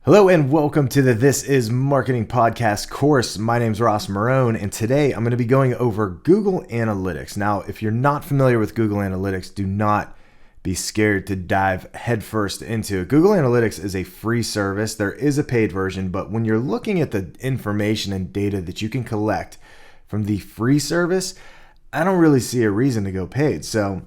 Hello and welcome to the This Is Marketing Podcast course. My name's Ross Marone, and today I'm going to be going over Google Analytics. Now, if you're not familiar with Google Analytics, do not be scared to dive headfirst into it. Google Analytics is a free service. There is a paid version, but when you're looking at the information and data that you can collect from the free service, I don't really see a reason to go paid. So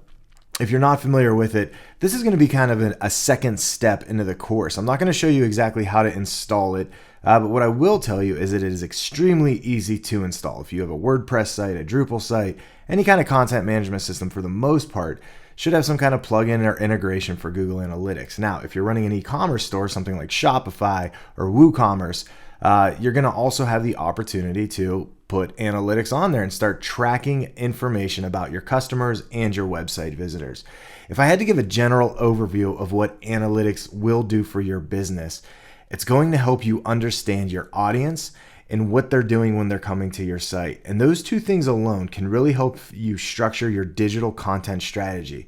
if you're not familiar with it, this is going to be kind of a second step into the course. I'm not going to show you exactly how to install it, but what I will tell you is that it is extremely easy to install. If you have a WordPress site, a Drupal site, any kind of content management system, for the most part, should have some kind of plugin or integration for Google Analytics. Now, if you're running an e-commerce store, something like Shopify or WooCommerce, you're going to also have the opportunity to put analytics on there and start tracking information about your customers and your website visitors. If I had to give a general overview of what analytics will do for your business, it's going to help you understand your audience and what they're doing when they're coming to your site. And those two things alone can really help you structure your digital content strategy.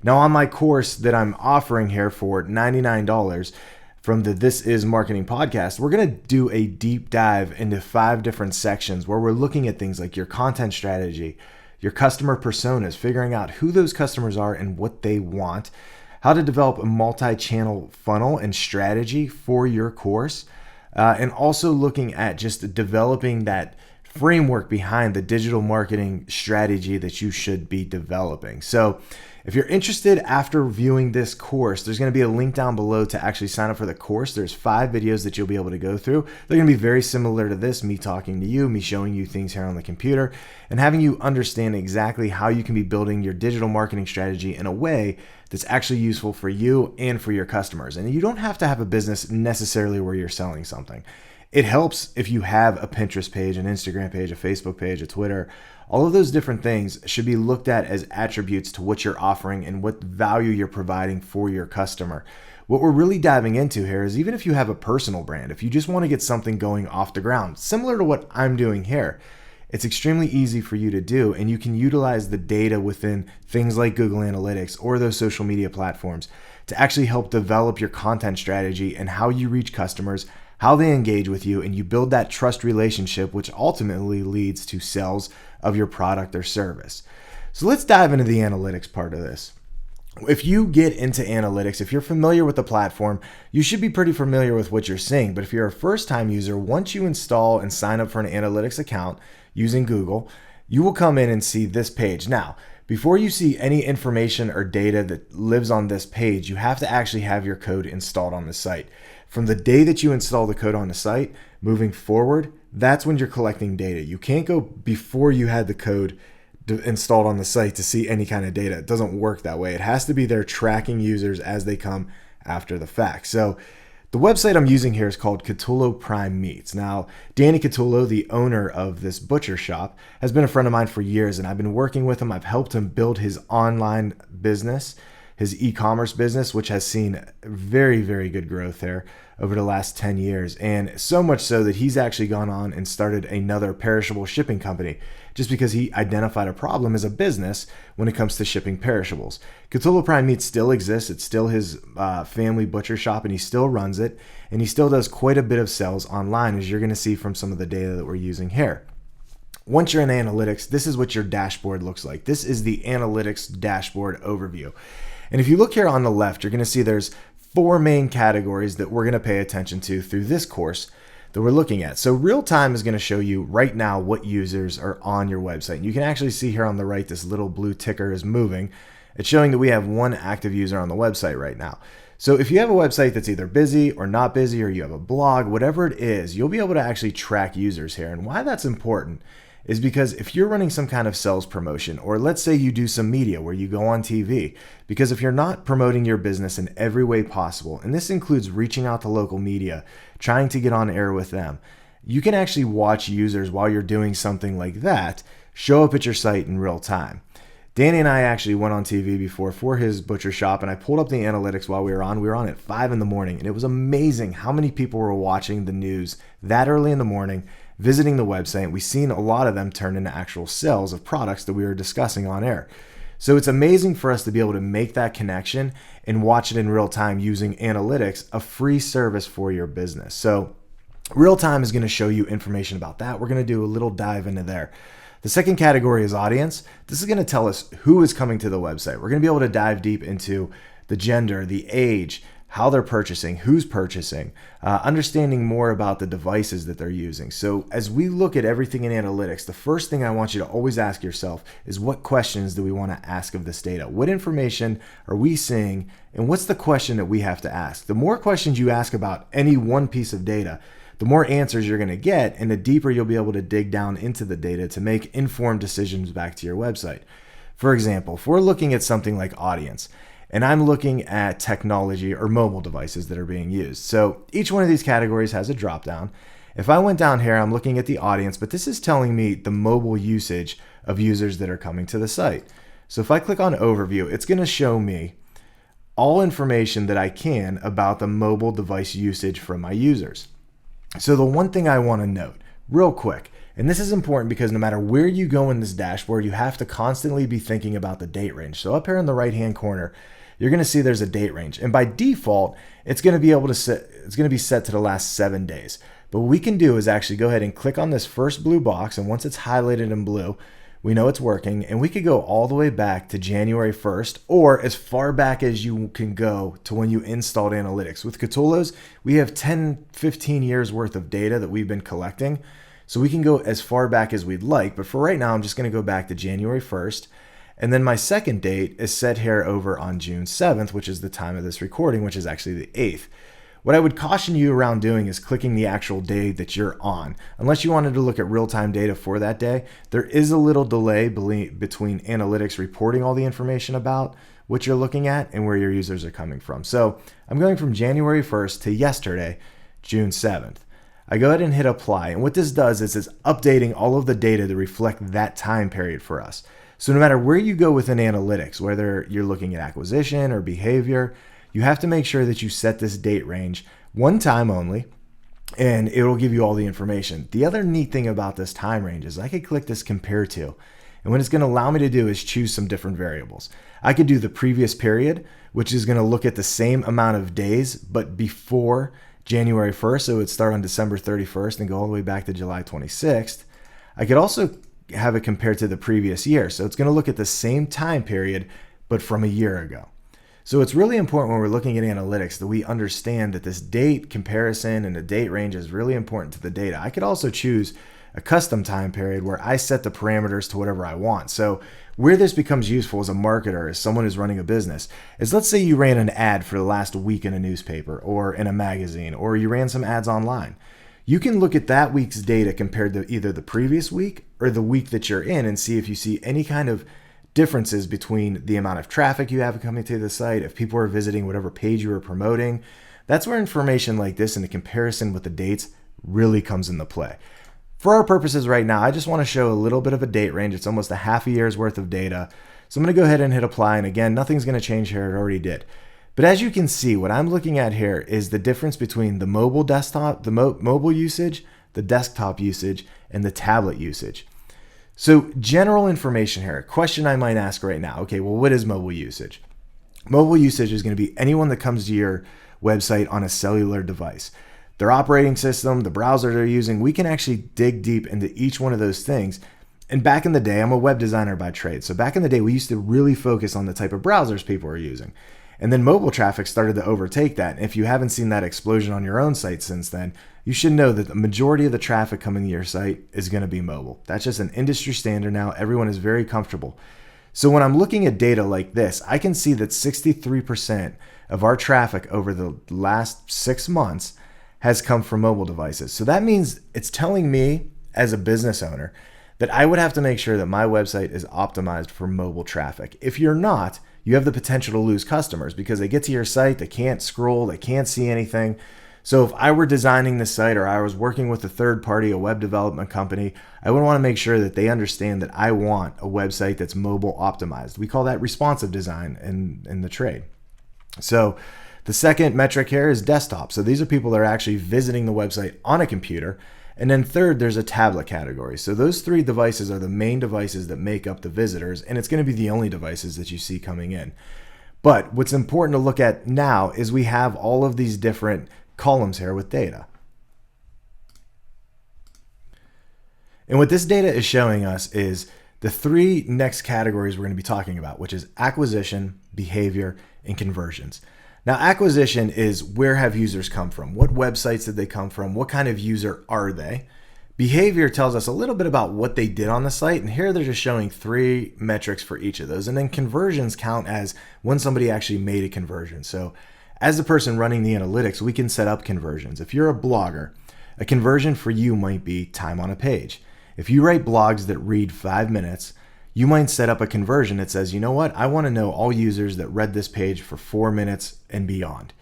Now, on my course that I'm offering here for $99, from the This Is Marketing Podcast, we're going to do a deep dive into 5 different sections where we're looking at things like your content strategy, your customer personas, figuring out who those customers are and what they want, how to develop a multi-channel funnel and strategy for your course, and also looking at just developing that framework behind the digital marketing strategy that you should be developing. So if you're interested after viewing this course, there's going to be a link down below to actually sign up for the course. There's 5 videos that you'll be able to go through. They're going to be very similar to this, me talking to you, me showing you things here on the computer, and having you understand exactly how you can be building your digital marketing strategy in a way that's actually useful for you and for your customers. And you don't have to have a business necessarily where you're selling something. It helps if you have a Pinterest page, an Instagram page, a Facebook page, a Twitter. All of those different things should be looked at as attributes to what you're offering and what value you're providing for your customer. What we're really diving into here is even if you have a personal brand, if you just want to get something going off the ground, similar to what I'm doing here, it's extremely easy for you to do, and you can utilize the data within things like Google Analytics or those social media platforms to actually help develop your content strategy and how you reach customers, how they engage with you, and you build that trust relationship, which ultimately leads to sales of your product or service. So let's dive into the analytics part of this. If you get into analytics, if you're familiar with the platform, you should be pretty familiar with what you're seeing. But if you're a first-time user, once you install and sign up for an analytics account using Google, you will come in and see this page. Now, before you see any information or data that lives on this page, you have to actually have your code installed on the site. From the day that you install the code on the site, moving forward, that's when you're collecting data. You can't go before you had the code installed on the site to see any kind of data. It doesn't work that way. It has to be there tracking users as they come after the fact. So the website I'm using here is called Catullo Prime Meats. Now, Danny Catullo, the owner of this butcher shop, has been a friend of mine for years, and I've been working with him. I've helped him build his online business, his e-commerce business, which has seen very, very good growth there over the last 10 years. And so much so that he's actually gone on and started another perishable shipping company just because he identified a problem as a business when it comes to shipping perishables. Catullo Prime Meats still exists. It's still his family butcher shop, and he still runs it. And he still does quite a bit of sales online, as you're going to see from some of the data that we're using here. Once you're in analytics, this is what your dashboard looks like. This is the analytics dashboard overview. And if you look here on the left, you're going to see there's 4 main categories that we're going to pay attention to through this course that we're looking at. So real time is going to show you right now what users are on your website. And you can actually see here on the right, this little blue ticker is moving. It's showing that we have 1 active user on the website right now. So if you have a website that's either busy or not busy, or you have a blog, whatever it is, you'll be able to actually track users here. And why that's important is because if you're running some kind of sales promotion, or let's say you do some media where you go on TV, because if you're not promoting your business in every way possible, and this includes reaching out to local media, trying to get on air with them, you can actually watch users while you're doing something like that show up at your site in real time. Danny and I actually went on TV before for his butcher shop, and I pulled up the analytics while we were on. We were on at 5 in the morning, and it was amazing how many people were watching the news that early in the morning, visiting the website. We've seen a lot of them turn into actual sales of products that we were discussing on air. So it's amazing for us to be able to make that connection and watch it in real time using analytics, a free service for your business. So real time is going to show you information about that. We're going to do a little dive into there. The second category is audience. This is going to tell us who is coming to the website. We're going to be able to dive deep into the gender, the age, how they're purchasing, who's purchasing, understanding more about the devices that they're using. So as we look at everything in analytics, the first thing I want you to always ask yourself is, what questions do we want to ask of this data? What information are we seeing, and what's the question that we have to ask? The more questions you ask about any one piece of data, the more answers you're going to get, and the deeper you'll be able to dig down into the data to make informed decisions back to your website. For example, if we're looking at something like audience, and I'm looking at technology or mobile devices that are being used. So each one of these categories has a drop down. If I went down here, I'm looking at the audience, but this is telling me the mobile usage of users that are coming to the site. So if I click on overview, it's going to show me all information that I can about the mobile device usage from my users. So the one thing I want to note real quick, and this is important because no matter where you go in this dashboard, you have to constantly be thinking about the date range. So up here in the right-hand corner, you're going to see there's a date range, and by default, it's going to be set to the last 7 days. But what we can do is actually go ahead and click on this first blue box, and once it's highlighted in blue, we know it's working, and we could go all the way back to January 1st, or as far back as you can go to when you installed analytics. With Katulos, we have 10, 15 years worth of data that we've been collecting, so we can go as far back as we'd like, but for right now, I'm just going to go back to January 1st. And then my second date is set here over on June 7th, which is the time of this recording, which is actually the 8th. What I would caution you around doing is clicking the actual day that you're on. Unless you wanted to look at real-time data for that day, there is a little delay between analytics reporting all the information about what you're looking at and where your users are coming from. So I'm going from January 1st to yesterday, June 7th. I go ahead and hit apply. And what this does is it's updating all of the data to reflect that time period for us. So no matter where you go within analytics, whether you're looking at acquisition or behavior, you have to make sure that you set this date range one time only, and it'll give you all the information. The other neat thing about this time range is I could click this compare to, and what it's going to allow me to do is choose some different variables. I could do the previous period, which is going to look at the same amount of days, but before January 1st, so it would start on December 31st and go all the way back to July 26th. I could also have it compared to the previous year. So it's going to look at the same time period, but from a year ago. So it's really important when we're looking at analytics that we understand that this date comparison and the date range is really important to the data. I could also choose a custom time period where I set the parameters to whatever I want. So where this becomes useful as a marketer, as someone who's running a business, is let's say you ran an ad for the last week in a newspaper or in a magazine, or you ran some ads online. You can look at that week's data compared to either the previous week or the week that you're in and see if you see any kind of differences between the amount of traffic you have coming to the site, if people are visiting whatever page you were promoting. That's where information like this and the comparison with the dates really comes into play. For our purposes right now, I just want to show a little bit of a date range. It's almost a half a year's worth of data. So I'm going to go ahead and hit apply. And again, nothing's going to change here. It already did. But as you can see, what I'm looking at here is the difference between the mobile desktop, the mobile usage, the desktop usage, and the tablet usage. So general information here, a question I might ask right now. Okay, well, what is mobile usage? Mobile usage is going to be anyone that comes to your website on a cellular device. Their operating system, the browser they're using, we can actually dig deep into each one of those things. And back in the day, I'm a web designer by trade. So back in the day, we used to really focus on the type of browsers people are using. And then mobile traffic started to overtake that. And if you haven't seen that explosion on your own site since then, you should know that the majority of the traffic coming to your site is going to be mobile. That's just an industry standard now. Everyone is very comfortable. So when I'm looking at data like this, I can see that 63% of our traffic over the last 6 months has come from mobile devices. So that means it's telling me as a business owner that I would have to make sure that my website is optimized for mobile traffic. If you're not, you have the potential to lose customers because they get to your site, they can't scroll, they can't see anything. So if I were designing the site or I was working with a third party, a web development company, I would want to make sure that they understand that I want a website that's mobile optimized. We call that responsive design in the trade. So the second metric here is desktop. So these are people that are actually visiting the website on a computer. And then third, there's a tablet category. So those 3 devices are the main devices that make up the visitors, and it's going to be the only devices that you see coming in. But what's important to look at now is we have all of these different columns here with data. And what this data is showing us is the 3 next categories we're going to be talking about, which is acquisition, behavior, and conversions. Now, acquisition is where have users come from? What websites did they come from? What kind of user are they? Behavior tells us a little bit about what they did on the site, and here they're just showing 3 metrics for each of those. And then conversions count as when somebody actually made a conversion. So as the person running the analytics, we can set up conversions. If you're a blogger, a conversion for you might be time on a page. If you write blogs that read 5 minutes, you might set up a conversion that says, you know what, I want to know all users that read this page for 4 minutes and beyond,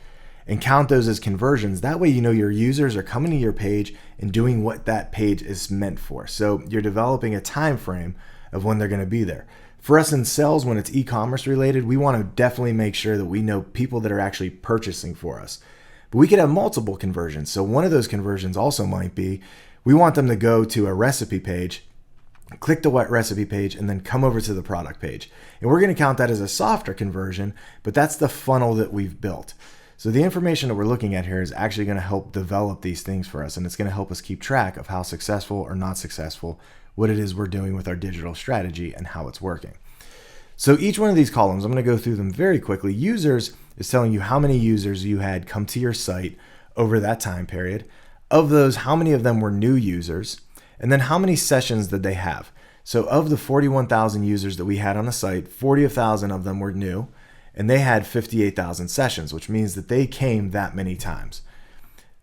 and count those as conversions. That way, you know your users are coming to your page and doing what that page is meant for. So you're developing a time frame of when they're going to be there. For us in sales, when it's e-commerce related, we want to definitely make sure that we know people that are actually purchasing for us. But we could have multiple conversions. So one of those conversions also might be, we want them to go to a recipe page, click the recipe page, and then come over to the product page. And we're going to count that as a softer conversion, but that's the funnel that we've built. So the information that we're looking at here is actually going to help develop these things for us, and it's going to help us keep track of how successful or not successful, what it is we're doing with our digital strategy and how it's working. So each one of these columns, I'm going to go through them very quickly. Users is telling you how many users you had come to your site over that time period. Of those, how many of them were new users? And then how many sessions did they have? So of the 41,000 users that we had on the site, 40,000 of them were new, and they had 58,000 sessions, which means that they came that many times.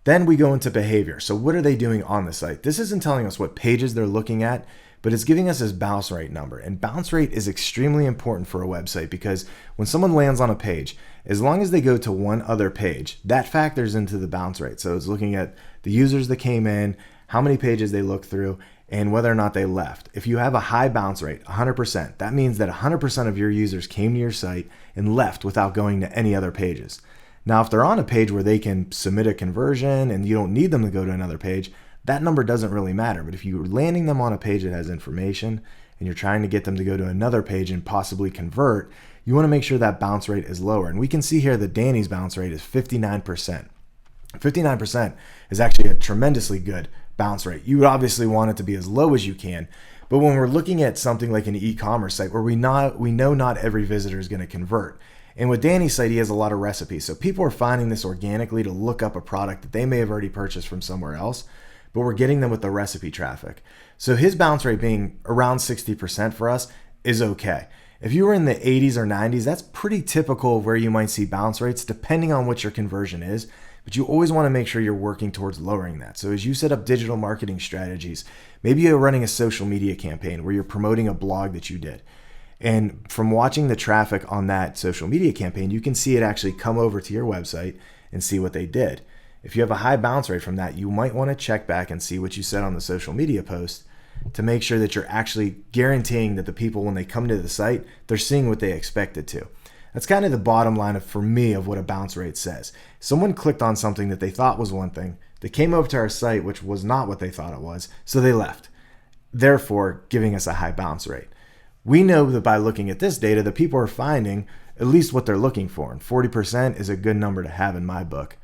Then we go into behavior. So what are they doing on the site? This isn't telling us what pages they're looking at, but it's giving us this bounce rate number. And bounce rate is extremely important for a website, because when someone lands on a page, as long as they go to one other page, that factors into the bounce rate. So it's looking at the users that came in, how many pages they looked through, and whether or not they left. If you have a high bounce rate, 100%, that means that 100% of your users came to your site and left without going to any other pages. Now, if they're on a page where they can submit a conversion and you don't need them to go to another page, that number doesn't really matter. But if you're landing them on a page that has information and you're trying to get them to go to another page and possibly convert, you want to make sure that bounce rate is lower. And we can see here that Danny's bounce rate is 59%. 59% is actually a tremendously good bounce rate. You would obviously want it to be as low as you can. But when we're looking at something like an e-commerce site where we know not every visitor is going to convert. And with Danny's site, he has a lot of recipes. So people are finding this organically to look up a product that they may have already purchased from somewhere else, but we're getting them with the recipe traffic. So his bounce rate being around 60% for us is okay. If you were in the 80s or 90s, that's pretty typical of where you might see bounce rates, depending on what your conversion is. But you always want to make sure you're working towards lowering that. So as you set up digital marketing strategies, maybe you're running a social media campaign where you're promoting a blog that you did. And from watching the traffic on that social media campaign, you can see it actually come over to your website and see what they did. If you have a high bounce rate from that, you might want to check back and see what you said on the social media post to make sure that you're actually guaranteeing that the people, when they come to the site, they're seeing what they expected to. That's kind of the bottom line for me of what a bounce rate says. Someone clicked on something that they thought was one thing. They came over to our site, which was not what they thought it was, so they left, therefore giving us a high bounce rate. We know that by looking at this data, that people are finding at least what they're looking for, and 40% is a good number to have in my book.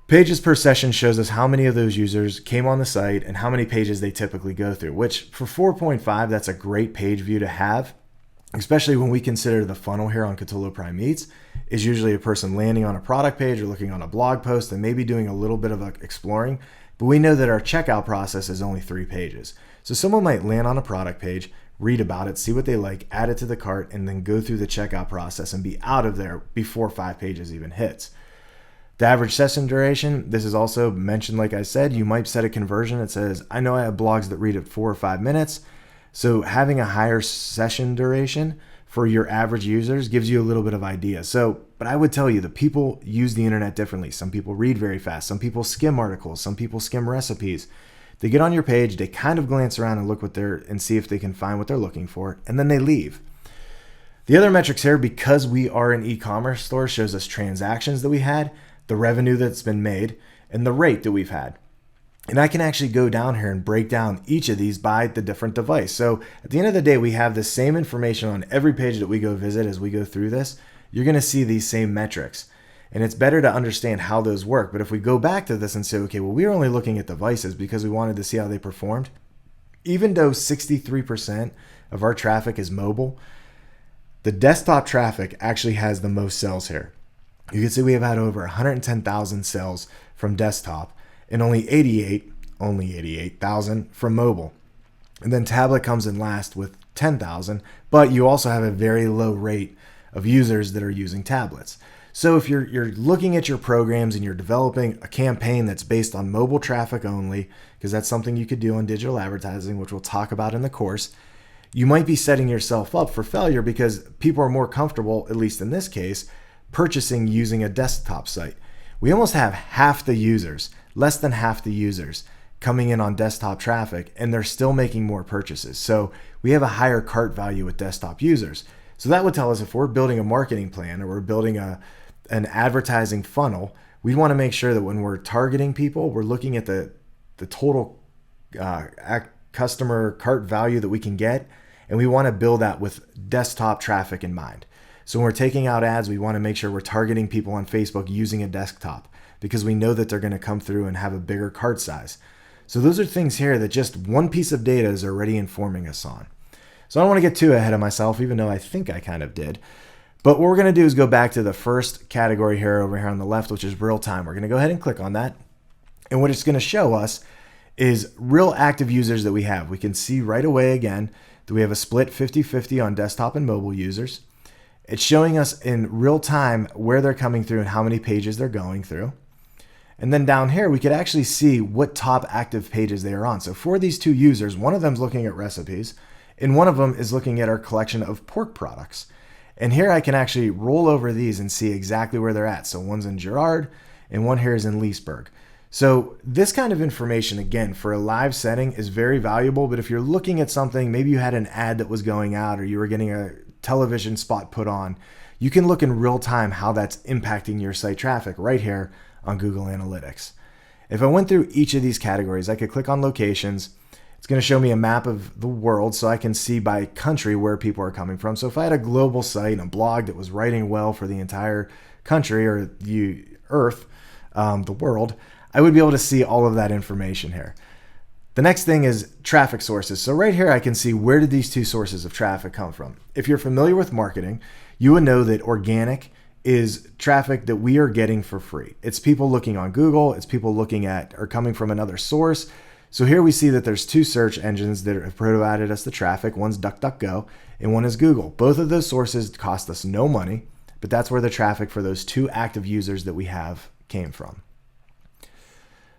Pages per session shows us how many of those users came on the site and how many pages they typically go through, which for 4.5, that's a great page view to have, especially when we consider the funnel here on Cthulhu Prime Meets is usually a person landing on a product page or looking on a blog post and maybe doing a little bit of exploring, but we know that our checkout process is only 3 pages. So someone might land on a product page, read about it, see what they like, add it to the cart, and then go through the checkout process and be out of there before 5 pages even hits. The average session duration, this is also mentioned, like I said, you might set a conversion that says, I know I have blogs that read at 4 or 5 minutes, so having a higher session duration for your average users gives you a little bit of idea. So, but I would tell you that people use the internet differently. Some people read very fast, some people skim articles, some people skim recipes. They get on your page, they kind of glance around and look and see if they can find what they're looking for, and then they leave. The other metrics here, because we are an e-commerce store, shows us transactions that we had, the revenue that's been made, and the rate that we've had. And I can actually go down here and break down each of these by the different device. So at the end of the day, we have the same information on every page that we go visit as we go through this. You're going to see these same metrics. And it's better to understand how those work. But if we go back to this and say, okay, well, we were only looking at devices because we wanted to see how they performed. Even though 63% of our traffic is mobile, the desktop traffic actually has the most sales here. You can see we have had over 110,000 sales from desktop and only 88,000 from mobile. And then tablet comes in last with 10,000, but you also have a very low rate of users that are using tablets. So if you're looking at your programs and you're developing a campaign that's based on mobile traffic only, because that's something you could do on digital advertising, which we'll talk about in the course, you might be setting yourself up for failure because people are more comfortable, at least in this case, purchasing using a desktop site. We almost have half the users, less than half the users coming in on desktop traffic, and they're still making more purchases. So we have a higher cart value with desktop users. So that would tell us if we're building a marketing plan or we're building an advertising funnel, we want to make sure that when we're targeting people, we're looking at the total customer cart value that we can get, and we want to build that with desktop traffic in mind. So when we're taking out ads, we want to make sure we're targeting people on Facebook using a desktop because we know that they're going to come through and have a bigger cart size. So those are things here that just one piece of data is already informing us on. So I don't want to get too ahead of myself, even though I think I kind of did. But what we're going to do is go back to the first category here over here on the left, which is real time. We're going to go ahead and click on that. And what it's going to show us is real active users that we have. We can see right away again that we have a split 50-50 on desktop and mobile users. It's showing us in real time where they're coming through and how many pages they're going through. And then down here, we could actually see what top active pages they are on. So for these two users, one of them is looking at recipes and one of them is looking at our collection of pork products. And here I can actually roll over these and see exactly where they're at. So one's in Girard and one here is in Leesburg. So this kind of information, again, for a live setting is very valuable. But if you're looking at something, maybe you had an ad that was going out or you were getting a television spot put on, you can look in real time how that's impacting your site traffic right here on Google Analytics. If I went through each of these categories, I could click on locations. It's going to show me a map of the world so I can see by country where people are coming from. So if I had a global site and a blog that was writing well for the entire country or the earth, the world, I would be able to see all of that information here. The next thing is traffic sources. So right here, I can see where did these two sources of traffic come from. If you're familiar with marketing, you would know that organic is traffic that we are getting for free. It's people looking on Google. It's people looking at or coming from another source. So here we see that there's two search engines that have provided us the traffic. One's DuckDuckGo and one is Google. Both of those sources cost us no money, but that's where the traffic for those two active users that we have came from.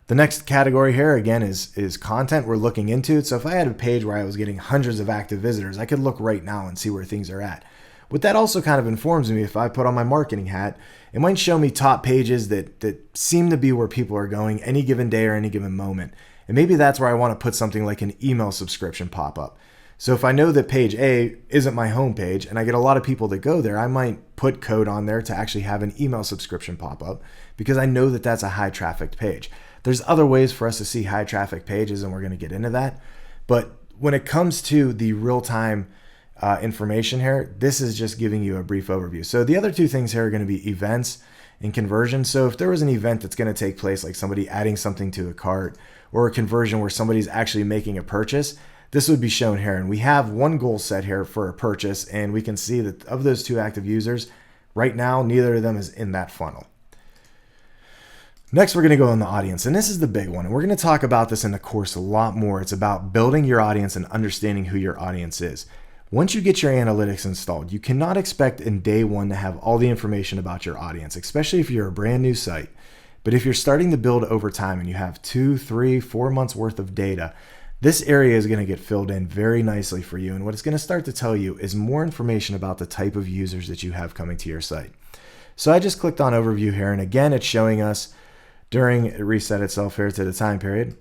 The next category here, again, is content we're looking into. So if I had a page where I was getting hundreds of active visitors, I could look right now and see where things are at. What that also kind of informs me, if I put on my marketing hat, it might show me top pages that seem to be where people are going any given day or any given moment. And maybe that's where I want to put something like an email subscription pop-up. So if I know that page A isn't my home page and I get a lot of people that go there, I might put code on there to actually have an email subscription pop up because I know that that's a high trafficked page. There's other ways for us to see high traffic pages and we're going to get into that. But when it comes to the real-time information here, this is just giving you a brief overview. So the other two things here are going to be events and conversion. So if there was an event that's going to take place, like somebody adding something to a cart or a conversion where somebody's actually making a purchase, this would be shown here. And we have one goal set here for a purchase. And we can see that of those two active users, right now, neither of them is in that funnel. Next, we're going to go on the audience. And this is the big one. And we're going to talk about this in the course a lot more. It's about building your audience and understanding who your audience is. Once you get your analytics installed, you cannot expect in day one to have all the information about your audience, especially if you're a brand new site. But if you're starting to build over time and you have 2, 3, 4 months worth of data, this area is going to get filled in very nicely for you. And what it's going to start to tell you is more information about the type of users that you have coming to your site. So I just clicked on overview here. And again, it's showing us during it reset itself here to the time period.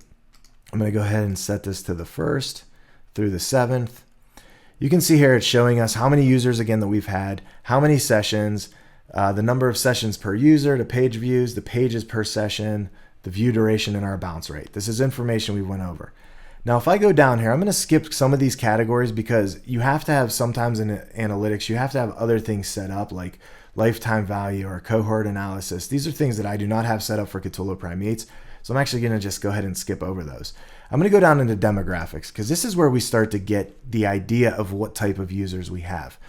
I'm going to go ahead and set this to the 1st through the 7th. You can see here it's showing us how many users again that we've had, how many sessions, the number of sessions per user, the page views, the pages per session, the view duration, and our bounce rate. This is information we went over. Now, if I go down here, I'm going to skip some of these categories because you have to have, sometimes in analytics, you have to have other things set up like lifetime value or cohort analysis. These are things that I do not have set up for Cthulhu Prime Eats. So I'm actually going to just go ahead and skip over those. I'm going to go down into demographics because this is where we start to get the idea of what type of users we have.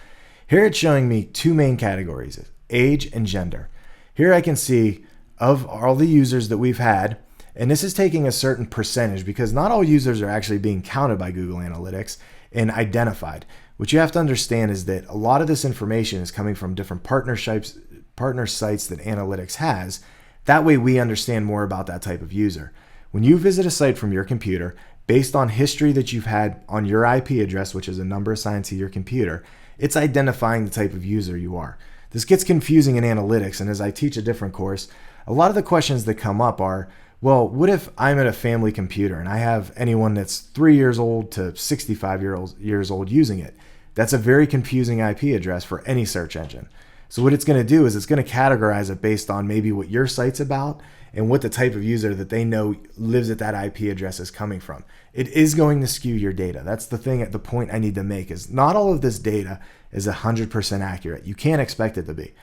Here it's showing me two main categories, age and gender. Here I can see of all the users that we've had, and this is taking a certain percentage because not all users are actually being counted by Google Analytics and identified. What you have to understand is that a lot of this information is coming from different partner sites that Analytics has. That way we understand more about that type of user. When you visit a site from your computer, based on history that you've had on your IP address, which is a number assigned to your computer, it's identifying the type of user you are. This gets confusing in analytics, and as I teach a different course, a lot of the questions that come up are, well, what if I'm at a family computer and I have anyone that's 3 years old to 65 years old using it? That's a very confusing IP address for any search engine. So what it's going to do is it's going to categorize it based on maybe what your site's about and what the type of user that they know lives at that IP address is coming from. It is going to skew your data. That's the point I need to make is not all of this data is 100% accurate. You can't expect it to be.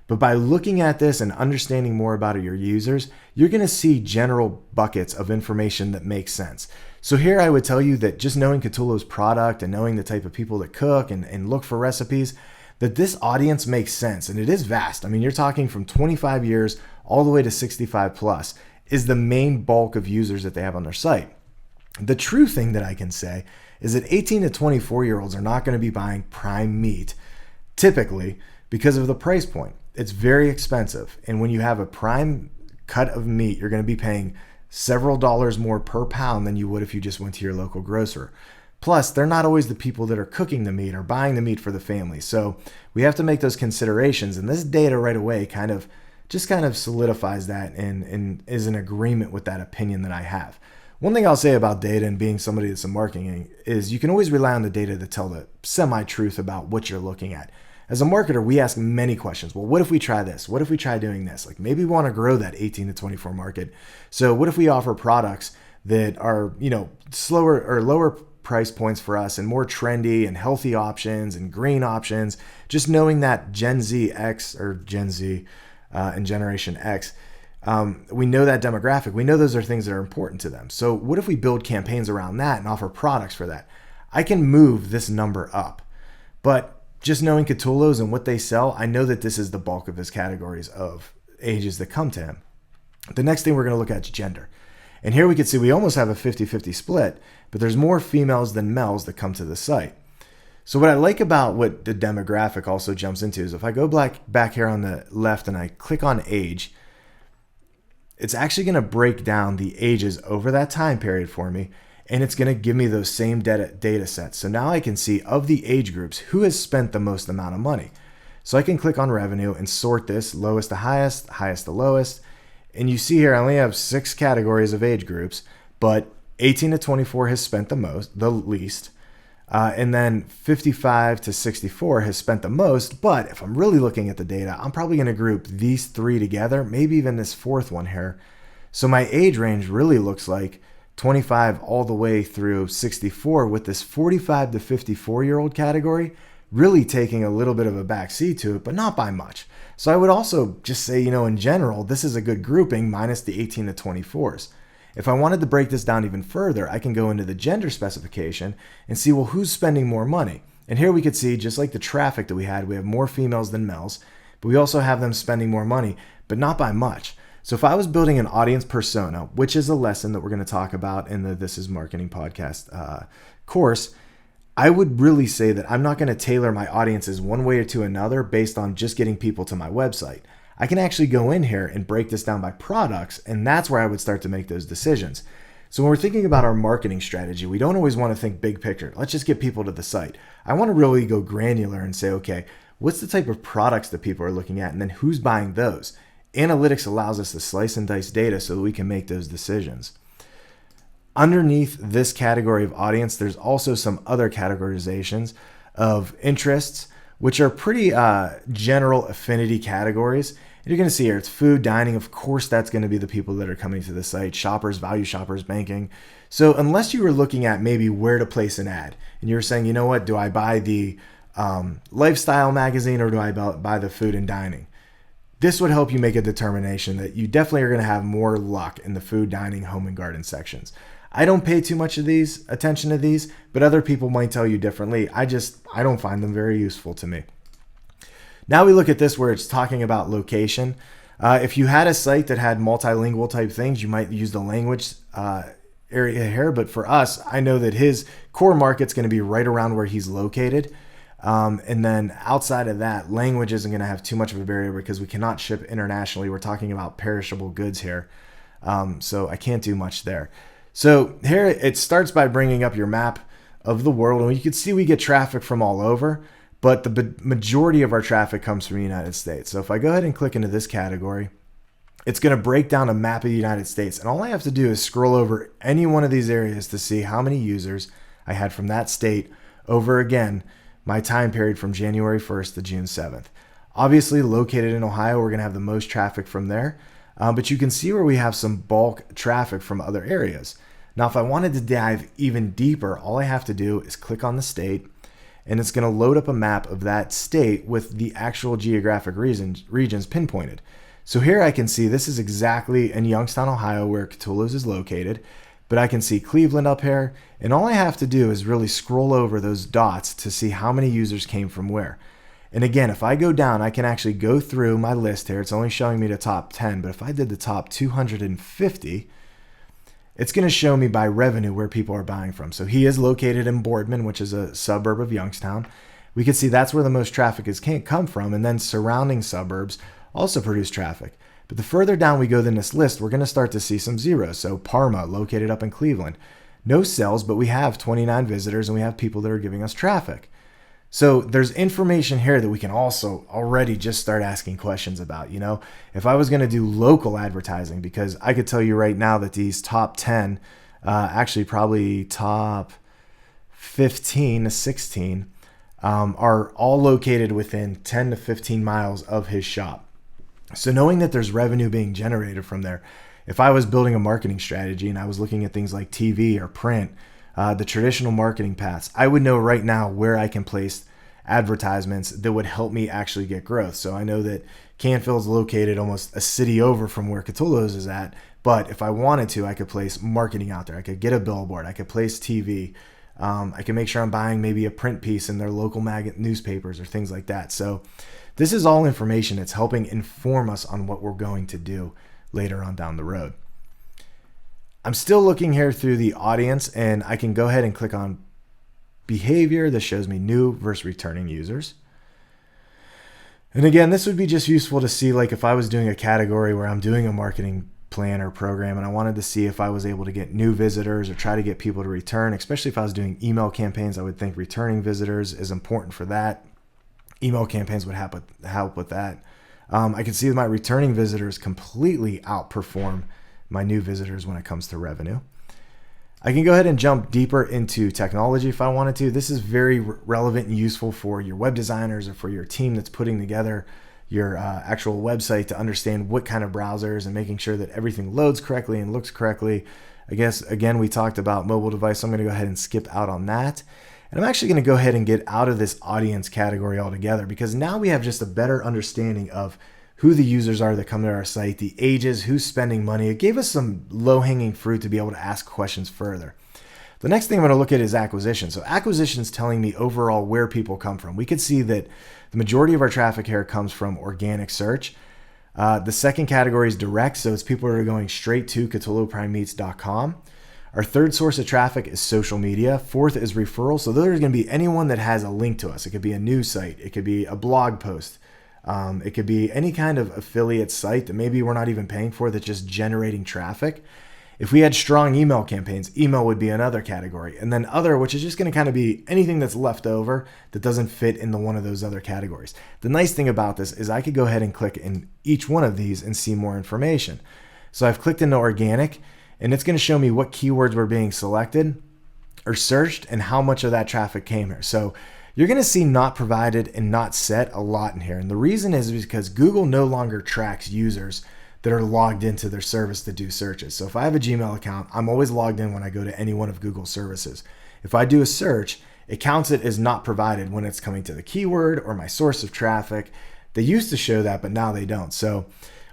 But by looking at this and understanding more about your users, you're going to see general buckets of information that make sense. So here I would tell you that just knowing Cthulhu's product and knowing the type of people that cook and look for recipes, that this audience makes sense. And it is vast. I mean, you're talking from 25 years all the way to 65 plus is the main bulk of users that they have on their site. The true thing that I can say is that 18 to 24-year-olds are not going to be buying prime meat typically because of the price point. It's very expensive. And when you have a prime cut of meat, you're going to be paying several dollars more per pound than you would if you just went to your local grocer. Plus, they're not always the people that are cooking the meat or buying the meat for the family. So we have to make those considerations. And this data right away kind of solidifies that and is in agreement with that opinion that I have. One thing I'll say about data and being somebody that's in marketing is you can always rely on the data to tell the semi-truth about what you're looking at. As a marketer, we ask many questions. Well, what if we try this? What if we try doing this? Like maybe we want to grow that 18 to 24 market. So what if we offer products that are, slower or lower price points for us and more trendy and healthy options and green options? Just knowing that Gen Z X or Gen Z and Generation X, we know that demographic. We know those are things that are important to them. So what if we build campaigns around that and offer products for that? I can move this number up. But just knowing Cthulhu's and what they sell, I know that this is the bulk of his categories of ages that come to him. The next thing we're going to look at is gender. And here we can see we almost have a 50-50 split, but there's more females than males that come to the site. So what I like about what the demographic also jumps into is if I go back here on the left and I click on age, it's actually going to break down the ages over that time period for me. And it's going to give me those same data sets. So now I can see of the age groups, who has spent the most amount of money. So I can click on revenue and sort this lowest to highest, highest to lowest. And you see here, I only have 6 categories of age groups, but 18 to 24 has spent the least. And then 55 to 64 has spent the most. But if I'm really looking at the data, I'm probably going to group these 3 together, maybe even this 4th one here. So my age range really looks like 25 all the way through 64, with this 45 to 54-year-old category really taking a little bit of a backseat to it, but not by much. So I would also just say, in general, this is a good grouping minus the 18 to 24s. If I wanted to break this down even further, I can go into the gender specification and see, well, who's spending more money? And here we could see, just like the traffic that we have more females than males, but we also have them spending more money, but not by much. So if I was building an audience persona, which is a lesson that we're going to talk about in the This Is Marketing podcast course, I would really say that I'm not going to tailor my audiences one way or to another based on just getting people to my website. I can actually go in here and break this down by products, and that's where I would start to make those decisions. So when we're thinking about our marketing strategy, we don't always want to think big picture. Let's just get people to the site. I want to really go granular and say, okay, what's the type of products that people are looking at, and then who's buying those? Analytics allows us to slice and dice data so that we can make those decisions. Underneath this category of audience, there's also some other categorizations of interests, which are pretty general affinity categories. And you're going to see here, it's food, dining. Of course, that's going to be the people that are coming to the site. Shoppers, value shoppers, banking. So unless you were looking at maybe where to place an ad and you're saying, you know what, do I buy the lifestyle magazine or do I buy the food and dining? This would help you make a determination that you definitely are going to have more luck in the food, dining, home, and garden sections. I don't pay too much attention to these, but other people might tell you differently. I don't find them very useful to me. Now we look at this where it's talking about location. If you had a site that had multilingual type things, you might use the language area here. But for us, I know that his core market's going to be right around where he's located. And then outside of that, language isn't going to have too much of a barrier because we cannot ship internationally. We're talking about perishable goods here. So I can't do much there. So here it starts by bringing up your map of the world. And you can see we get traffic from all over, but the majority of our traffic comes from the United States. So if I go ahead and click into this category, it's going to break down a map of the United States. And all I have to do is scroll over any one of these areas to see how many users I had from that state over, again, my time period from January 1st to June 7th. Obviously, located in Ohio, we're going to have the most traffic from there. But you can see where we have some bulk traffic from other areas. Now, if I wanted to dive even deeper, all I have to do is click on the state, and it's going to load up a map of that state with the actual geographic regions pinpointed. So here I can see this is exactly in Youngstown, Ohio, where Catullo's is located. But I can see Cleveland up here, and all I have to do is really scroll over those dots to see how many users came from where. And again, if I go down, I can actually go through my list here. It's only showing me the top 10, but if I did the top 250, it's going to show me by revenue where people are buying from. So he is located in Boardman, which is a suburb of Youngstown. We can see that's where the most traffic can't come from, and then surrounding suburbs also produce traffic. But the further down we go in this list, we're going to start to see some zeros. So Parma, located up in Cleveland. No sales, but we have 29 visitors, and we have people that are giving us traffic. So there's information here that we can also already just start asking questions about. If I was going to do local advertising, because I could tell you right now that these top 10, actually probably top 15 to 16, are all located within 10 to 15 miles of his shop. So knowing that there's revenue being generated from there, if I was building a marketing strategy and I was looking at things like TV or print, the traditional marketing paths, I would know right now where I can place advertisements that would help me actually get growth. So I know that Canfield is located almost a city over from where Catullo's is at, but if I wanted to, I could place marketing out there. I could get a billboard. I could place TV. I can make sure I'm buying maybe a print piece in their local newspapers or things like that. So this is all information that's helping inform us on what we're going to do later on down the road. I'm still looking here through the audience, and I can go ahead and click on behavior. This shows me new versus returning users. And again, this would be just useful to see, like if I was doing a category where I'm doing a marketing plan or program and I wanted to see if I was able to get new visitors or try to get people to return, especially if I was doing email campaigns. I would think returning visitors is important for that. Email campaigns would help with that. I can see that my returning visitors completely outperform my new visitors when it comes to revenue. I can go ahead and jump deeper into technology if I wanted to. This is very relevant and useful for your web designers or for your team that's putting together your actual website to understand what kind of browsers and making sure that everything loads correctly and looks correctly. I guess, again, we talked about mobile device, so I'm going to go ahead and skip out on that. And I'm actually going to go ahead and get out of this audience category altogether because now we have just a better understanding of who the users are that come to our site, the ages, who's spending money. It gave us some low-hanging fruit to be able to ask questions further. The next thing I'm going to look at is acquisition. So acquisition is telling me overall where people come from. We could see that the majority of our traffic here comes from organic search. The second category is direct, so it's people that are going straight to CatulloPrimeMeats.com. Our third source of traffic is social media. Fourth is referral. So there's going to be anyone that has a link to us. It could be a news site. It could be a blog post. It could be any kind of affiliate site that maybe we're not even paying for that's just generating traffic. If we had strong email campaigns, email would be another category. And then other, which is just going to kind of be anything that's left over that doesn't fit into one of those other categories. The nice thing about this is I could go ahead and click in each one of these and see more information. So I've clicked into organic, and it's going to show me what keywords were being selected or searched and how much of that traffic came here. So you're going to see not provided and not set a lot in here. And the reason is because Google no longer tracks users that are logged into their service to do searches. So if I have a Gmail account, I'm always logged in when I go to any one of Google's services. If I do a search, it counts it as not provided when it's coming to the keyword or my source of traffic. They used to show that, but now they don't. So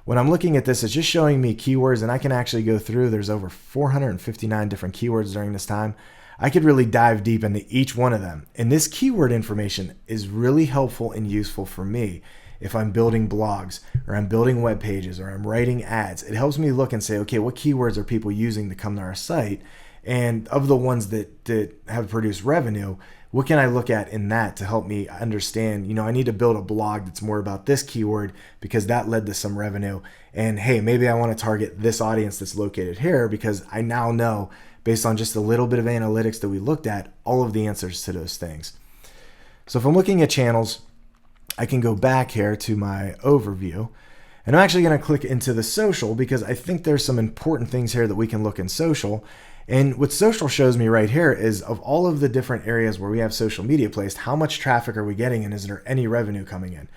when I'm looking at this, it's just showing me keywords, and I can actually go through. There's over 459 different keywords during this time. I could really dive deep into each one of them. And this keyword information is really helpful and useful for me if I'm building blogs or I'm building web pages or I'm writing ads. It helps me look and say, okay, what keywords are people using to come to our site? And of the ones that have produced revenue, what can I look at in that to help me understand, I need to build a blog that's more about this keyword because that led to some revenue. And hey, maybe I want to target this audience that's located here because I now know, based on just a little bit of analytics that we looked at, all of the answers to those things. So if I'm looking at channels, I can go back here to my overview, and I'm actually going to click into the social because I think there's some important things here that we can look in social. And what social shows me right here is of all of the different areas where we have social media placed, how much traffic are we getting and is there any revenue coming in?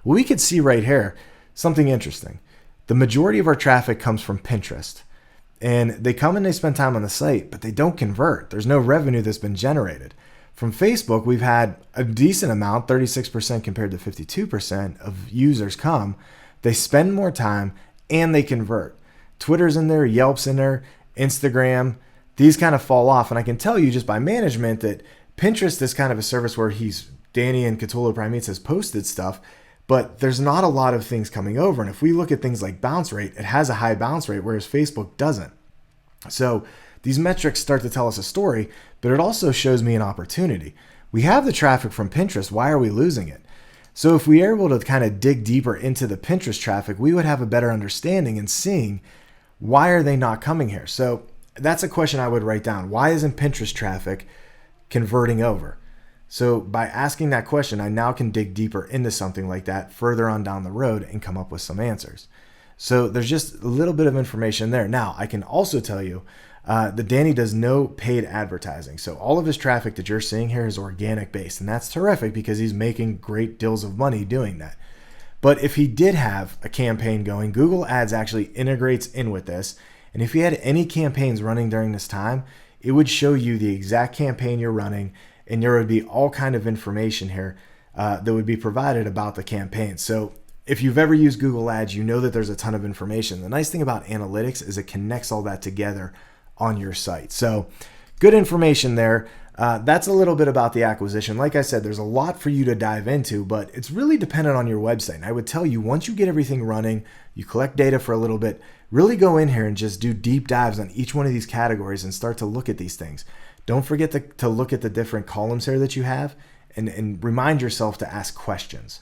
Well, we could see right here something interesting. The majority of our traffic comes from Pinterest. And they come and they spend time on the site, but they don't convert. There's no revenue that's been generated. From Facebook, we've had a decent amount, 36% compared to 52% of users come. They spend more time and they convert. Twitter's in there, Yelp's in there, Instagram. These kind of fall off. And I can tell you just by management that Pinterest is kind of a service where Danny and Cthulhu Primates has posted stuff, but there's not a lot of things coming over. And if we look at things like bounce rate, it has a high bounce rate, whereas Facebook doesn't. So these metrics start to tell us a story, but it also shows me an opportunity. We have the traffic from Pinterest. Why are we losing it? So if we are able to kind of dig deeper into the Pinterest traffic, we would have a better understanding and seeing why are they not coming here? So that's a question I would write down. Why isn't Pinterest traffic converting over? So by asking that question, I now can dig deeper into something like that further on down the road and come up with some answers. So there's just a little bit of information there. Now, I can also tell you that Danny does no paid advertising. So all of his traffic that you're seeing here is organic based, and that's terrific because he's making great deals of money doing that. But if he did have a campaign going, Google Ads actually integrates in with this. And if you had any campaigns running during this time, it would show you the exact campaign you're running, and there would be all kind of information here that would be provided about the campaign. So if you've ever used Google Ads, you know that there's a ton of information. The nice thing about analytics is it connects all that together on your site. So good information there. That's a little bit about the acquisition. Like I said, there's a lot for you to dive into, but it's really dependent on your website. And I would tell you, once you get everything running, you collect data for a little bit, really go in here and just do deep dives on each one of these categories and start to look at these things. Don't forget to look at the different columns here that you have and remind yourself to ask questions.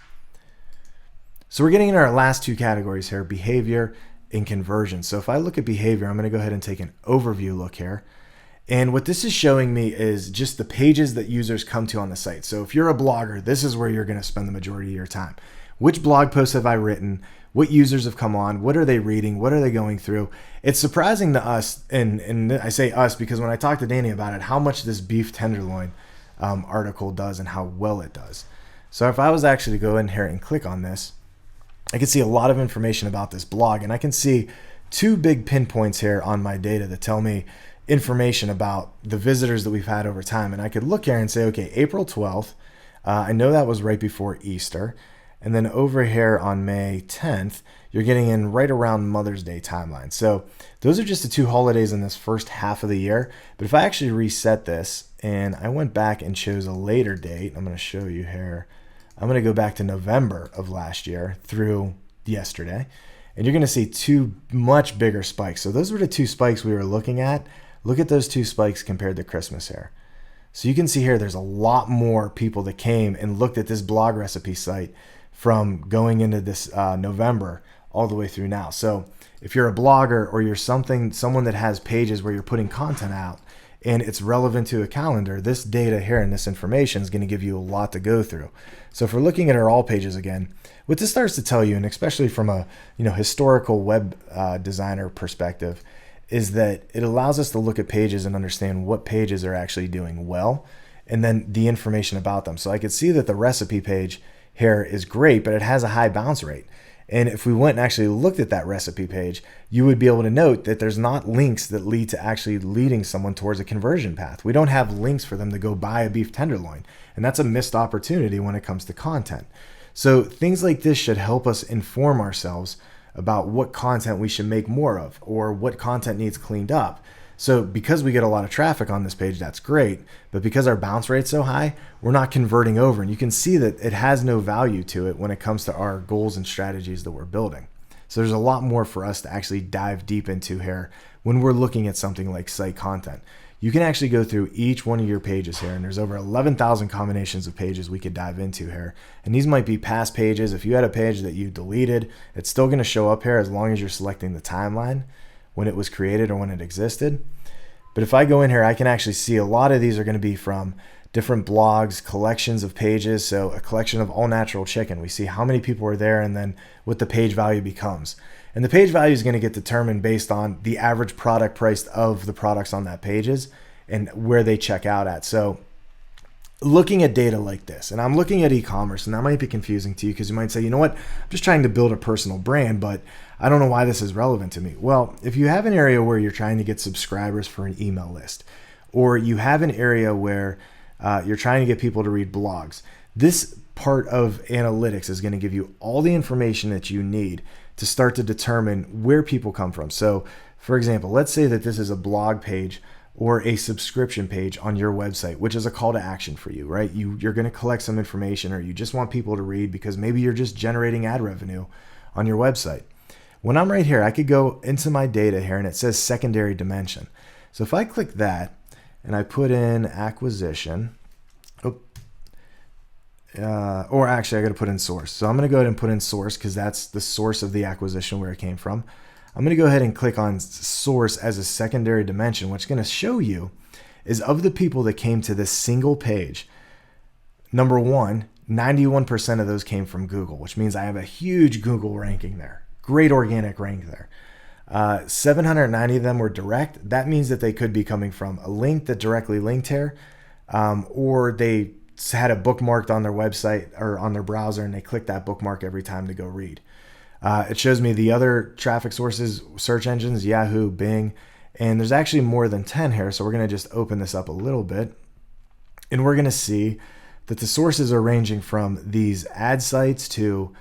So we're getting into our last two categories here, behavior and conversion. So if I look at behavior, I'm going to go ahead and take an overview look here. And what this is showing me is just the pages that users come to on the site. So if you're a blogger, this is where you're going to spend the majority of your time. Which blog posts have I written? What users have come on? What are they reading? What are they going through? It's surprising to us, and I say us because when I talked to Danny about it, how much this beef tenderloin article does and how well it does. So if I was actually to go in here and click on this, I can see a lot of information about this blog, and I can see two big pinpoints here on my data that tell me information about the visitors that we've had over time. And I could look here and say, okay, April 12th, I know that was right before Easter. And then over here on May 10th, you're getting in right around Mother's Day timeline. So those are just the two holidays in this first half of the year. But if I actually reset this and I went back and chose a later date, I'm going to show you here. I'm going to go back to November of last year through yesterday, and you're going to see two much bigger spikes. So those were the two spikes we were looking at. Look at those two spikes compared to Christmas here. So you can see here there's a lot more people that came and looked at this blog recipe site from going into this November all the way through now. So if you're a blogger or you're someone that has pages where you're putting content out and it's relevant to a calendar, this data here and this information is going to give you a lot to go through. So if we're looking at our all pages again, what this starts to tell you, and especially from a historical web designer perspective, is that it allows us to look at pages and understand what pages are actually doing well and then the information about them. So I could see that the recipe page here is great, but it has a high bounce rate. And if we went and actually looked at that recipe page, you would be able to note that there's not links that lead to actually leading someone towards a conversion path. We don't have links for them to go buy a beef tenderloin. And that's a missed opportunity when it comes to content. So things like this should help us inform ourselves about what content we should make more of or what content needs cleaned up. So because we get a lot of traffic on this page, that's great. But because our bounce rate's so high, we're not converting over. And you can see that it has no value to it when it comes to our goals and strategies that we're building. So there's a lot more for us to actually dive deep into here when we're looking at something like site content. You can actually go through each one of your pages here, and there's over 11,000 combinations of pages we could dive into here. And these might be past pages. If you had a page that you deleted, it's still going to show up here as long as you're selecting the timeline when it was created or when it existed. But if I go in here, I can actually see a lot of these are going to be from different blogs, collections of pages. So a collection of all natural chicken. We see how many people are there and then what the page value becomes. And the page value is going to get determined based on the average product price of the products on that pages and where they check out at. So looking at data like this, and I'm looking at e-commerce, and that might be confusing to you because you might say, you know what, I'm just trying to build a personal brand, but I don't know why this is relevant to me. Well, if you have an area where you're trying to get subscribers for an email list, or you have an area where you're trying to get people to read blogs, this part of analytics is going to give you all the information that you need to start to determine where people come from. So for example, let's say that this is a blog page or a subscription page on your website, which is a call to action for you, right? You're going to collect some information, or you just want people to read because maybe you're just generating ad revenue on your website. When I'm right here, I could go into my data here and it says secondary dimension. So if I click that and I put in acquisition, or actually I got to put in source. So I'm going to go ahead and put in source because that's the source of the acquisition where it came from. I'm going to go ahead and click on source as a secondary dimension. What's going to show you is of the people that came to this single page, number one, 91% of those came from Google, which means I have a huge Google ranking there. Great organic rank there. 790 of them were direct. That means that they could be coming from a link that directly linked here, or they had a bookmarked on their website or on their browser and they click that bookmark every time to go read. It shows me the other traffic sources, search engines, Yahoo, Bing, and there's actually more than 10 here. So we're going to just open this up a little bit and we're going to see that the sources are ranging from these ad sites to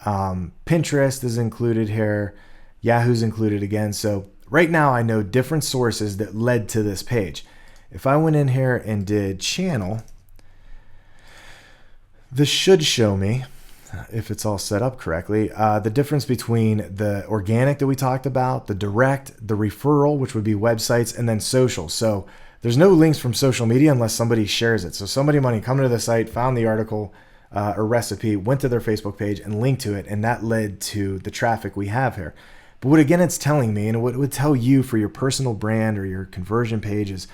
Pinterest is included here. Yahoo's included again. So right now I know different sources that led to this page. If I went in here and did channel, this should show me, if it's all set up correctly, the difference between the organic that we talked about, the direct, the referral, which would be websites, and then social. So there's no links from social media unless somebody shares it. So somebody might come to the site, found the article or recipe, went to their Facebook page and linked to it, and that led to the traffic we have here. But what again it's telling me, and what it would tell you for your personal brand or your conversion page, is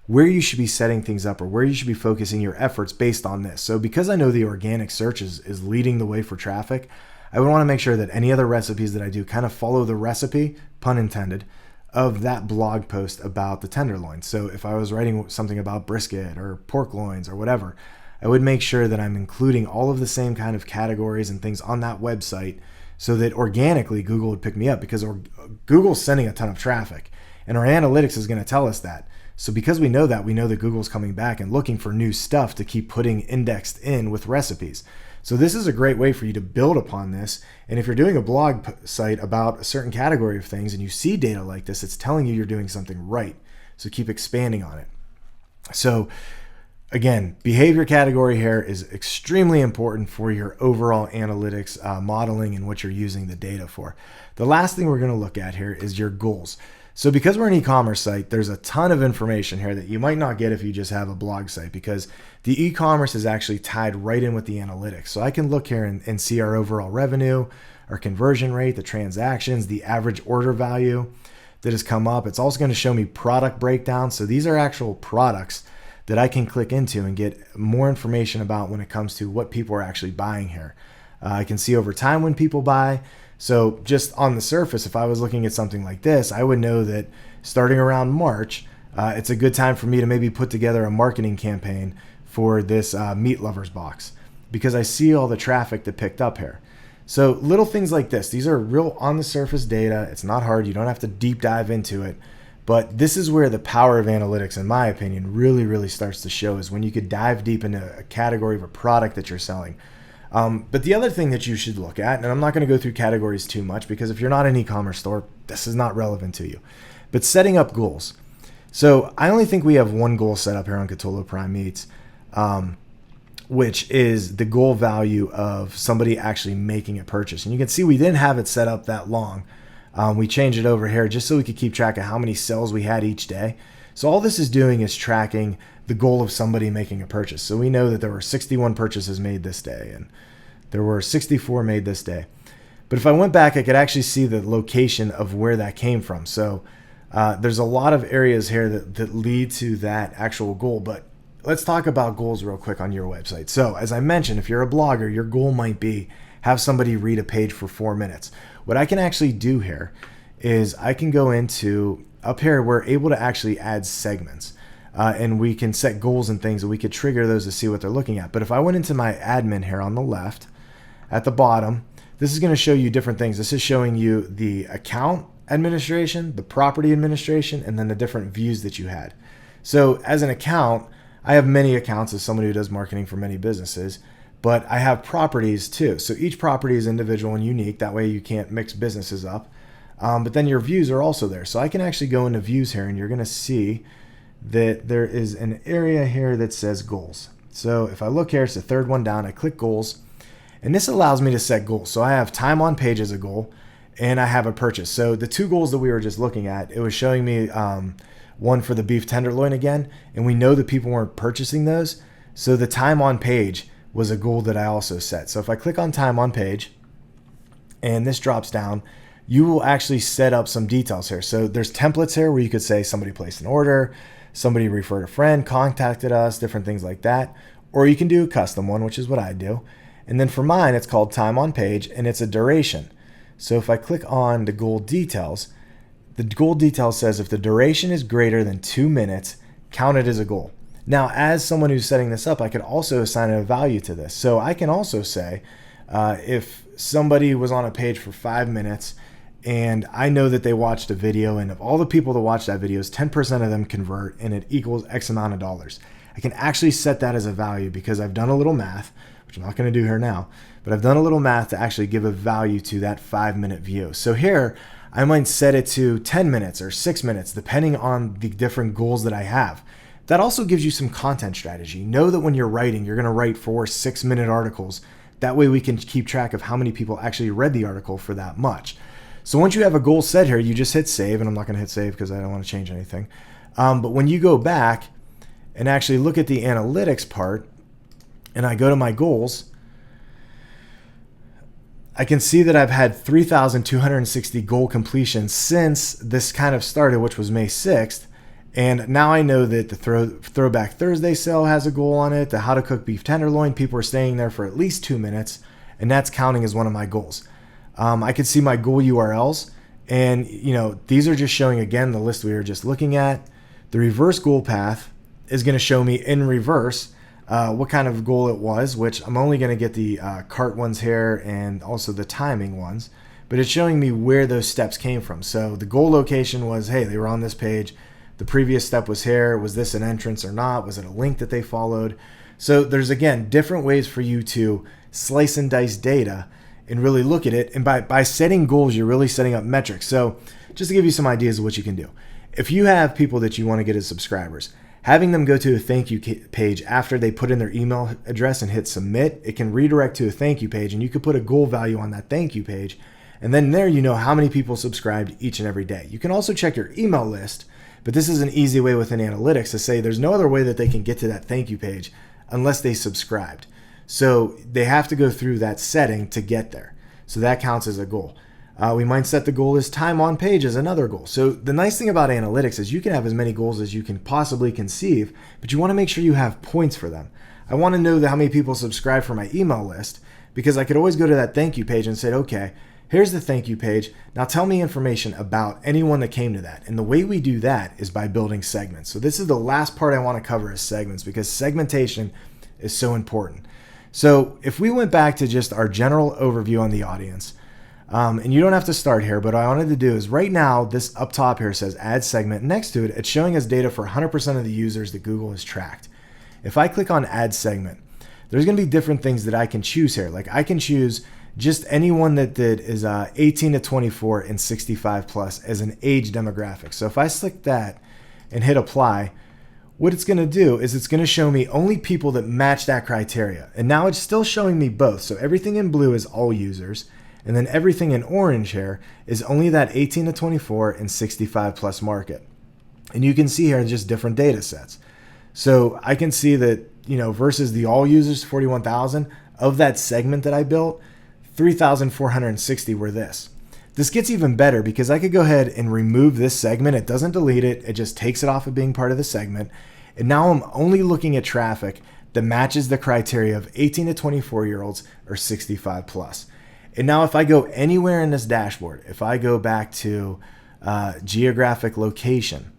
where you should be setting things up or where you should be focusing your efforts based on this. So because I know the organic search is leading the way for traffic, I would want to make sure that any other recipes that I do kind of follow the recipe, pun intended, of that blog post about the tenderloin. So if I was writing something about brisket or pork loins or whatever, I would make sure that I'm including all of the same kind of categories and things on that website so that organically Google would pick me up, because Google's sending a ton of traffic and our analytics is going to tell us that. So because we know that Google's coming back and looking for new stuff to keep putting indexed in with recipes. So this is a great way for you to build upon this. And if you're doing a blog site about a certain category of things and you see data like this, it's telling you you're doing something right. So keep expanding on it. So again, behavior category here is extremely important for your overall analytics modeling and what you're using the data for. The last thing we're going to look at here is your goals. So because we're an e-commerce site, there's a ton of information here that you might not get if you just have a blog site, because the e-commerce is actually tied right in with the analytics. So I can look here and see our overall revenue, our conversion rate, the transactions, the average order value that has come up. It's also going to show me product breakdown. So these are actual products that I can click into and get more information about when it comes to what people are actually buying here. I can see over time when people buy. So just on the surface, if I was looking at something like this, I would know that starting around March, it's a good time for me to maybe put together a marketing campaign for this meat lovers box because I see all the traffic that picked up here. So little things like this, these are real on the surface data. It's not hard. You don't have to deep dive into it. But this is where the power of analytics, in my opinion, really, really starts to show, is when you could dive deep into a category of a product that you're selling. But the other thing that you should look at, and I'm not going to go through categories too much because if you're not an e-commerce store, this is not relevant to you, but setting up goals. So I only think we have one goal set up here on Catolo Prime Meats, which is the goal value of somebody actually making a purchase. And you can see we didn't have it set up that long. We changed it over here just so we could keep track of how many sales we had each day. So all this is doing is tracking the goal of somebody making a purchase. So we know that there were 61 purchases made this day and there were 64 made this day. But if I went back, I could actually see the location of where that came from. So there's a lot of areas here that lead to that actual goal. But let's talk about goals real quick on your website. So as I mentioned, if you're a blogger, your goal might be have somebody read a page for 4 minutes. What I can actually do here is I can go into up here, we're able to actually add segments and we can set goals and things and we could trigger those to see what they're looking at. But if I went into my admin here on the left at the bottom, this is going to show you different things. This is showing you the account administration, the property administration, and then the different views that you had. So as an account, I have many accounts as somebody who does marketing for many businesses. But I have properties too. So each property is individual and unique. That way you can't mix businesses up. But then your views are also there. So I can actually go into views here and you're going to see that there is an area here that says goals. So if I look here, it's the third one down. I click goals and this allows me to set goals. So I have time on page as a goal and I have a purchase. So the two goals that we were just looking at, it was showing me one for the beef tenderloin again. And we know that people weren't purchasing those. So the time on page was a goal that I also set. So if I click on time on page and this drops down, you will actually set up some details here. So there's templates here where you could say somebody placed an order, somebody referred a friend, contacted us, different things like that. Or you can do a custom one, which is what I do. And then for mine, it's called time on page and it's a duration. So if I click on the goal details, the goal details says if the duration is greater than 2 minutes, count it as a goal. Now, as someone who's setting this up, I could also assign a value to this. So I can also say if somebody was on a page for 5 minutes and I know that they watched a video and of all the people that watch that video, 10% of them convert and it equals X amount of dollars. I can actually set that as a value because I've done a little math, which I'm not going to do here now, but I've done a little math to actually give a value to that 5-minute view. So here, I might set it to 10 minutes or 6 minutes, depending on the different goals that I have. That also gives you some content strategy. Know that when you're writing, you're going to write 4 6-minute articles. That way we can keep track of how many people actually read the article for that much. So once you have a goal set here, you just hit save, and I'm not going to hit save because I don't want to change anything. But when you go back and actually look at the analytics part, and I go to my goals, I can see that I've had 3,260 goal completions since this kind of started, which was May 6th. And now I know that the Throwback Thursday sale has a goal on it. The How to Cook Beef Tenderloin, people are staying there for at least 2 minutes, and that's counting as one of my goals. I can see my goal URLs, and these are just showing again the list we were just looking at. The reverse goal path is going to show me in reverse what kind of goal it was, which I'm only going to get the cart ones here and also the timing ones, but it's showing me where those steps came from. So the goal location was, hey, they were on this page. The previous step was here. Was this an entrance or not? Was it a link that they followed? So there's, again, different ways for you to slice and dice data and really look at it. And by setting goals, you're really setting up metrics. So just to give you some ideas of what you can do. If you have people that you want to get as subscribers, having them go to a thank you page after they put in their email address and hit submit, it can redirect to a thank you page, and you could put a goal value on that thank you page. And then there you know how many people subscribed each and every day. You can also check your email list, but this is an easy way within analytics to say there's no other way that they can get to that thank you page unless they subscribed. So they have to go through that setting to get there. So that counts as a goal. We might set the goal as time on page as another goal. So the nice thing about analytics is you can have as many goals as you can possibly conceive, but you want to make sure you have points for them. I want to know how many people subscribe for my email list because I could always go to that thank you page and say, okay, Here's the thank you page. Now tell me information about anyone that came to that. And the way we do that is by building segments. So this is the last part I want to cover is segments, because segmentation is so important. So if we went back to just our general overview on the audience, and you don't have to start here, but what I wanted to do is right now, this up top here says add segment. Next to it, it's showing us data for 100% of the users that Google has tracked. If I click on add segment, there's going to be different things that I can choose here. Like I can choose just anyone that is 18 to 24 and 65 plus as an age demographic. So if I select that and hit apply, what it's going to do is it's going to show me only people that match that criteria. And now it's still showing me both. So everything in blue is all users. And then everything in orange here is only that 18 to 24 and 65 plus market. And you can see here just different data sets. So I can see that, versus the all users, 41,000, of that segment that I built, 3,460 were this. This gets even better because I could go ahead and remove this segment. It doesn't delete it. It just takes it off of being part of the segment. And now I'm only looking at traffic that matches the criteria of 18 to 24 year olds or 65 plus. And now if I go anywhere in this dashboard, if I go back to geographic location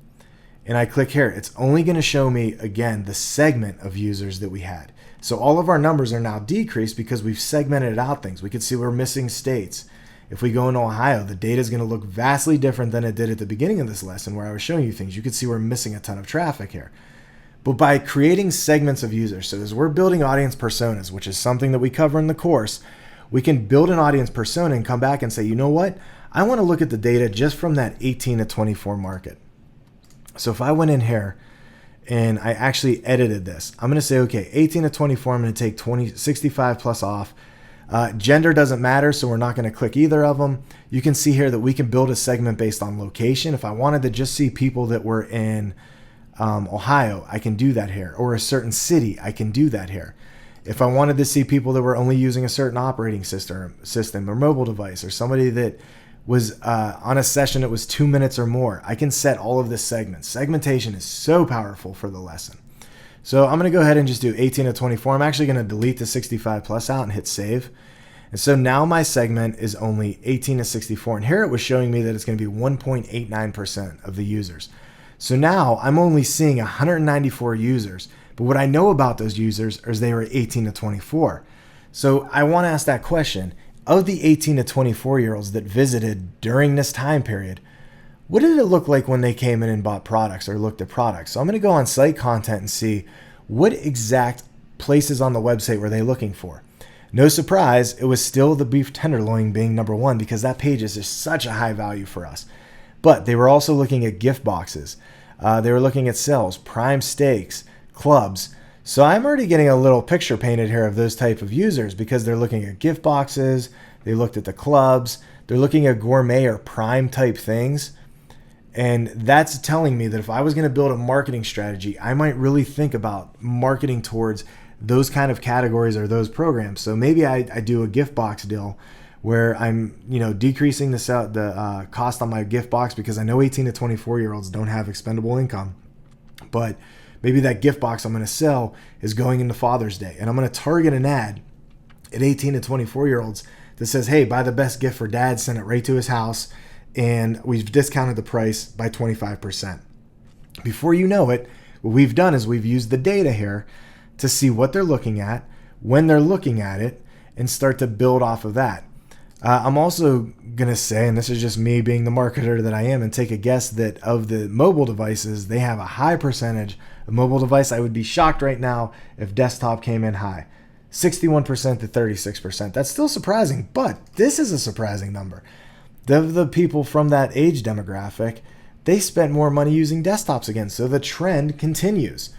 and I click here, it's only going to show me, again, the segment of users that we had. So all of our numbers are now decreased because we've segmented out things. We can see we're missing states. If we go into Ohio, the data is going to look vastly different than it did at the beginning of this lesson where I was showing you things. You can see we're missing a ton of traffic here. But by creating segments of users, so as we're building audience personas, which is something that we cover in the course, we can build an audience persona and come back and say, you know what? I want to look at the data just from that 18 to 24 market. So if I went in here and I actually edited this, I'm going to say, okay, 18 to 24, I'm going to take 65 plus off. Gender doesn't matter, so we're not going to click either of them. You can see here that we can build a segment based on location. If I wanted to just see people that were in Ohio, I can do that here. Or a certain city, I can do that here. If I wanted to see people that were only using a certain operating system or mobile device, or somebody that was on a session that was 2 minutes or more, I can set all of this segments. Segmentation is so powerful for the lesson. So I'm going to go ahead and just do 18 to 24. I'm actually going to delete the 65 plus out and hit save. And so now my segment is only 18 to 64. And here it was showing me that it's going to be 1.89% of the users. So now I'm only seeing 194 users. But what I know about those users is they were 18 to 24. So I want to ask that question. Of the 18 to 24 year olds that visited during this time period, what did it look like when they came in and bought products or looked at products? So I'm going to go on site content and see what exact places on the website were they looking for. No surprise, it was still the beef tenderloin being number one because that page is just such a high value for us. But they were also looking at gift boxes. They were looking at sales, prime steaks, clubs. So I'm already getting a little picture painted here of those type of users because they're looking at gift boxes, they looked at the clubs, they're looking at gourmet or prime type things. And that's telling me that if I was going to build a marketing strategy, I might really think about marketing towards those kind of categories or those programs. So maybe I do a gift box deal where I'm decreasing the cost on my gift box because I know 18 to 24 year olds don't have expendable income. But maybe that gift box I'm going to sell is going into Father's Day. And I'm going to target an ad at 18 to 24 year olds that says, hey, buy the best gift for dad, send it right to his house. And we've discounted the price by 25%. Before you know it, what we've done is we've used the data here to see what they're looking at, when they're looking at it, and start to build off of that. I'm also going to say, and this is just me being the marketer that I am, and take a guess that of the mobile devices, they have a high percentage of mobile device. I would be shocked right now if desktop came in high. 61% to 36%. That's still surprising, but this is a surprising number. The people from that age demographic, they spent more money using desktops again, so the trend continues.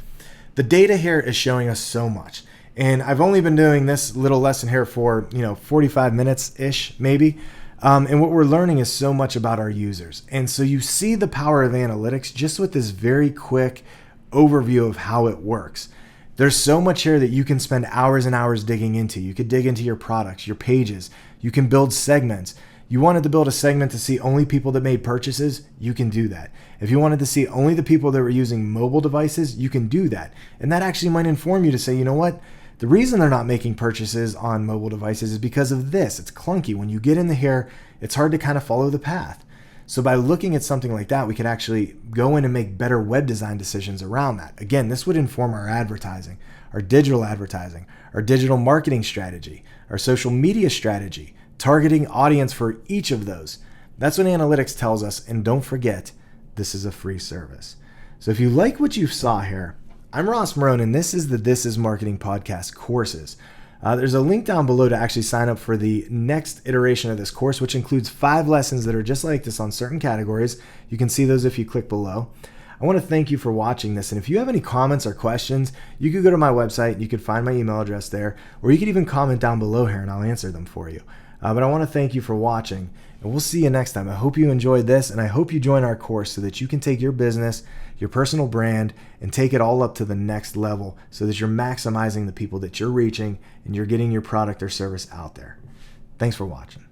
The data here is showing us so much. And I've only been doing this little lesson here for 45 minutes-ish, maybe. And what we're learning is so much about our users. And so you see the power of analytics just with this very quick overview of how it works. There's so much here that you can spend hours and hours digging into. You could dig into your products, your pages. You can build segments. You wanted to build a segment to see only people that made purchases, you can do that. If you wanted to see only the people that were using mobile devices, you can do that. And that actually might inform you to say, you know what? The reason they're not making purchases on mobile devices is because of this. It's clunky. When you get in here, it's hard to kind of follow the path. So by looking at something like that, we could actually go in and make better web design decisions around that. Again, this would inform our advertising, our digital marketing strategy, our social media strategy, targeting audience for each of those. That's what analytics tells us. And don't forget, this is a free service. So if you like what you saw here, I'm Ross Marone, and this is the This Is Marketing Podcast courses. There's a link down below to actually sign up for the next iteration of this course, which includes 5 lessons that are just like this on certain categories. You can see those if you click below. I want to thank you for watching this. And if you have any comments or questions, you could go to my website. You could find my email address there, or you could even comment down below here and I'll answer them for you. But I want to thank you for watching, and we'll see you next time. I hope you enjoyed this, and I hope you join our course so that you can take your business, your personal brand, and take it all up to the next level so that you're maximizing the people that you're reaching and you're getting your product or service out there. Thanks for watching.